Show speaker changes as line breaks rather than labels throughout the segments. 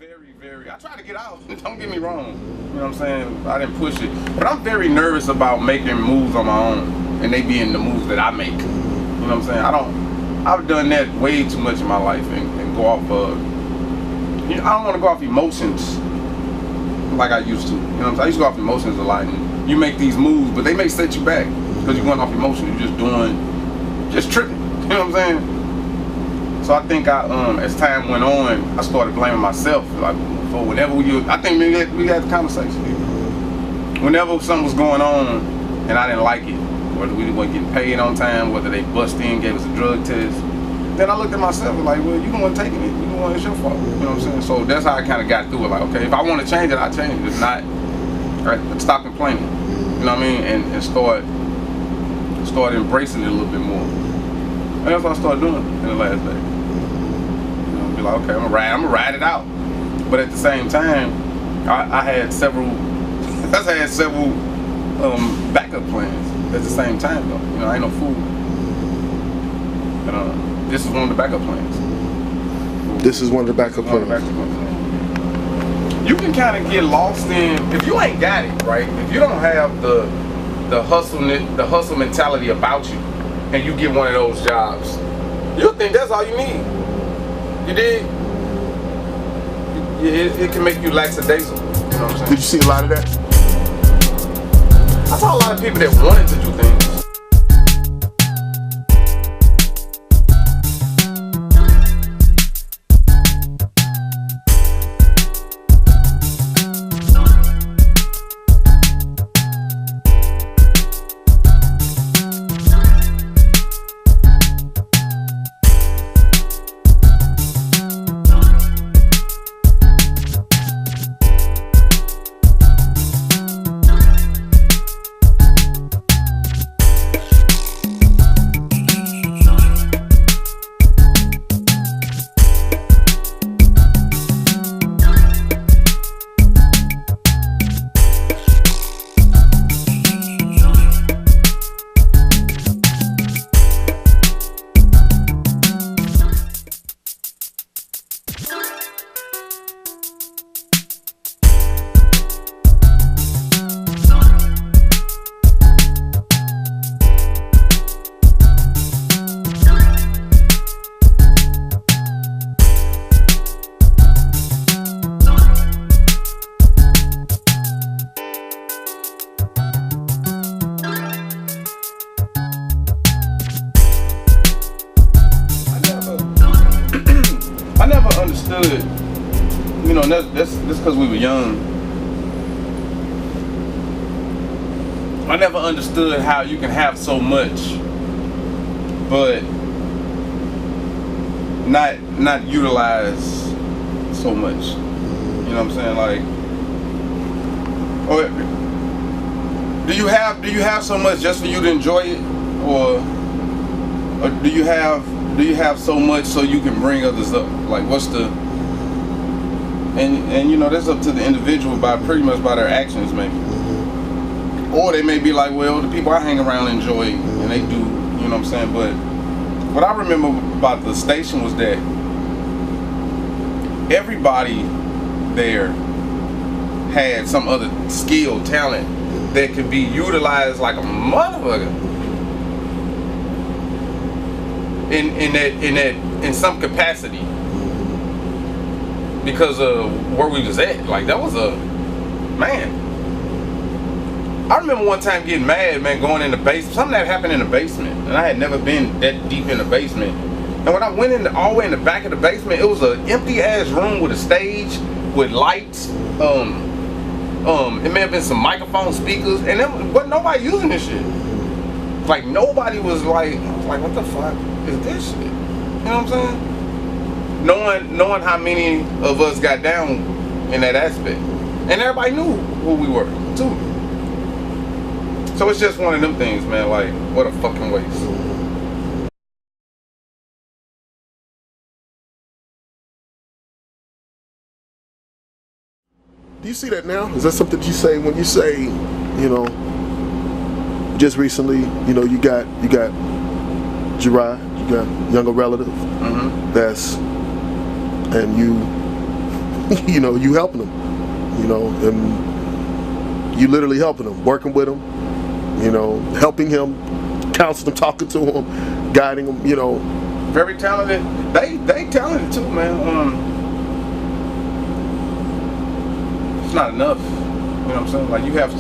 I try to get out, don't get me wrong, you know what I'm saying, I didn't push it, but I'm very nervous about making moves on my own, and they being the moves that I make, you know what I'm saying. I've done that way too much in my life, and go off I don't want to go off emotions like I used to, you know what I'm saying. I used to go off emotions a lot, and you make these moves, but they may set you back, because you're going off emotions, you're just tripping, you know what I'm saying. So I think as time went on, I started blaming myself. Like, for whenever I think we had the conversation. Whenever something was going on and I didn't like it, whether we weren't getting paid on time, whether they bust in, gave us a drug test, then I looked at myself and like, well, you the one taking it. You the one, it's your fault. You know what I'm saying? So that's how I kind of got through it. Like, okay, if I want to change it, I change it. If not, I stop complaining. You know what I mean? And start embracing it a little bit more. And that's what I started doing in the last day. Be like, okay, I'm gonna ride it out. But at the same time, I had several backup plans at the same time though. You know, I ain't no fool. And this is one of the backup plans.
This is one of the backup plans.
You can kind of get lost in, if you ain't got it, right? If you don't have the hustle mentality about you, and you get one of those jobs, you'll think that's all you need. You did? It can make you lackadaisical. You know what I'm saying?
Did you see a lot of that?
I saw a lot of people that wanted to do things. Understood, you know, that's because we were young. I never understood how you can have so much, but not utilize so much. You know what I'm saying? Like, or do you have so much just for you to enjoy it, or do you have so much so you can bring others up? Like, what's the and you know, that's up to the individual pretty much by their actions maybe. Or they may be like, well, the people I hang around enjoy and they do, you know what I'm saying? But what I remember about the station was that everybody there had some other skill, talent that could be utilized like a motherfucker in some capacity because of where we was at. Like, that was man. I remember one time getting mad, man, going in the basement. Something that happened in the basement, and I had never been that deep in the basement. And when I went in all the way in the back of the basement, it was an empty ass room with a stage, with lights. It may have been some microphone speakers, and there wasn't nobody using this shit. Like, nobody was like, what the fuck is this shit? You know what I'm saying? Knowing how many of us got down in that aspect, and everybody knew who we were too. So it's just one of them things, man. Like, what a fucking waste.
Do you see that now? Is that something that you say when you say, you know, just recently, you know, you got Jirai, you got younger relative, that's, and you you know, you helping them, you know, and you literally helping them, working with him, you know, helping him, counseling, talking to him, guiding him, you know.
Very talented. They talented too, man. It's not enough. You know what I'm saying? Like you have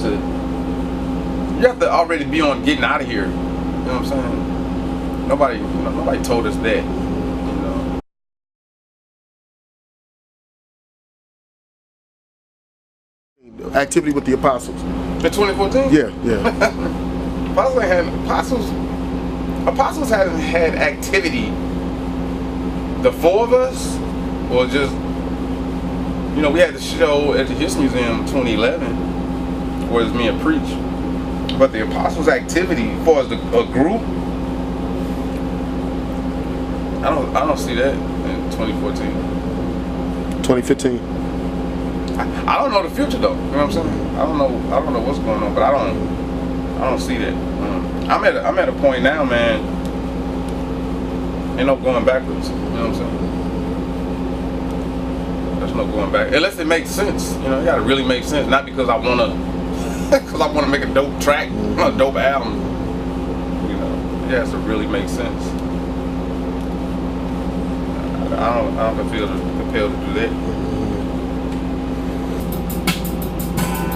to already be on getting out of here. You know what I'm saying? Nobody told us that.
Activity with the Apostles.
In 2014?
Yeah.
Apostles hasn't had activity. The four of us, or just, you know, we had the show at the History Museum in 2011, where it was me and Preach. But the Apostles activity, as far as a group, I don't see that in 2014.
2015.
I don't know the future though. You know what I'm saying? I don't know what's going on, but I don't see that. I'm at a point now, man. Ain't no going backwards. You know what I'm saying? There's no going back unless it makes sense. You know, it gotta really make sense. Not because I wanna make a dope track, a dope album. You know, it has to really make sense. I don't feel compelled to do that.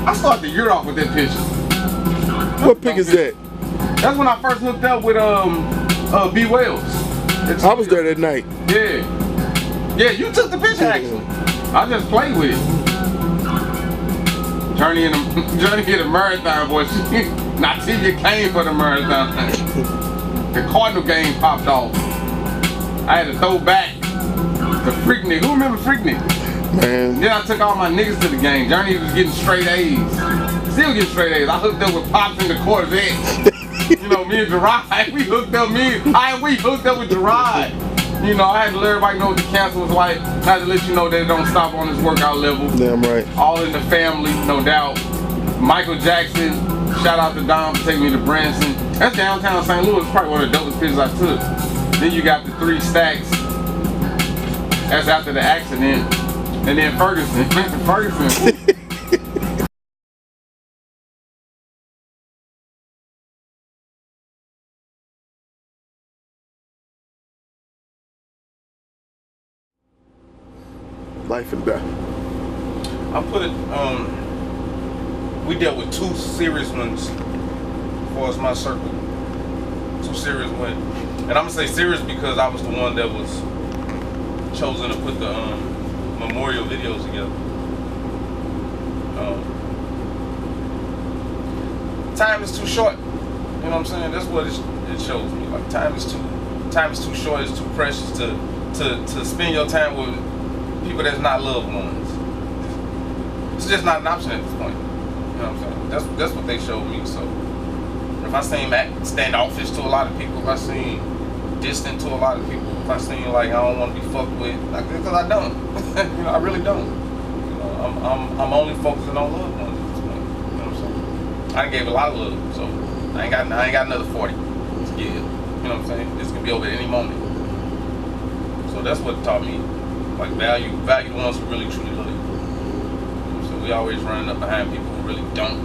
I started the year off with that picture.
What pic is that?
That's when I first hooked up with B. Wells.
I was there that night.
Yeah, you took the picture actually. I just played with it. Journey in the marathon, boy. Not till you came for the marathon. The Cardinal game popped off. I had to throw back the Freaknik. Who remember Freaknik?
Man.
Then I took all my niggas to the game. Journey was getting straight A's. Still getting straight A's. I hooked up with Pops in the Corvette. You know, me and Gerard, we hooked up with Gerard. You know, I had to let everybody know what the cancer was like. I had to let you know that it don't stop on this workout level.
Damn right.
All in the family, no doubt. Michael Jackson, shout out to Dom for taking me to Branson. That's downtown St. Louis. Probably one of the dopest pictures I took. Then you got the 3 stacks. That's after the accident. And then Ferguson.
Life and death.
I put it, we dealt with 2 serious ones as far as my circle. 2 serious ones. And I'm gonna say serious because I was the one that was chosen to put the memorial videos together. Time is too short. You know what I'm saying? That's what it shows me. Like time is too short. It's too precious to spend your time with people that's not loved ones. It's just not an option at this point. You know what I'm saying? That's what they showed me. So if I seem standoffish to a lot of people, if I seem distant to a lot of people, if I seem like I don't want to be fucked with, like, because I don't. You know, I really don't. You know, I'm only focusing on loved ones at this point. You know what I'm saying? I gave a lot of love, so I ain't got another 40 to give. You know what I'm saying? This can be over at any moment. So that's what it taught me. Like value the ones who really truly love you. So we always running up behind people who really don't.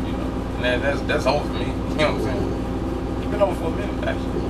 You know, and that's over for me. You know what I'm saying? It's been over for a minute actually.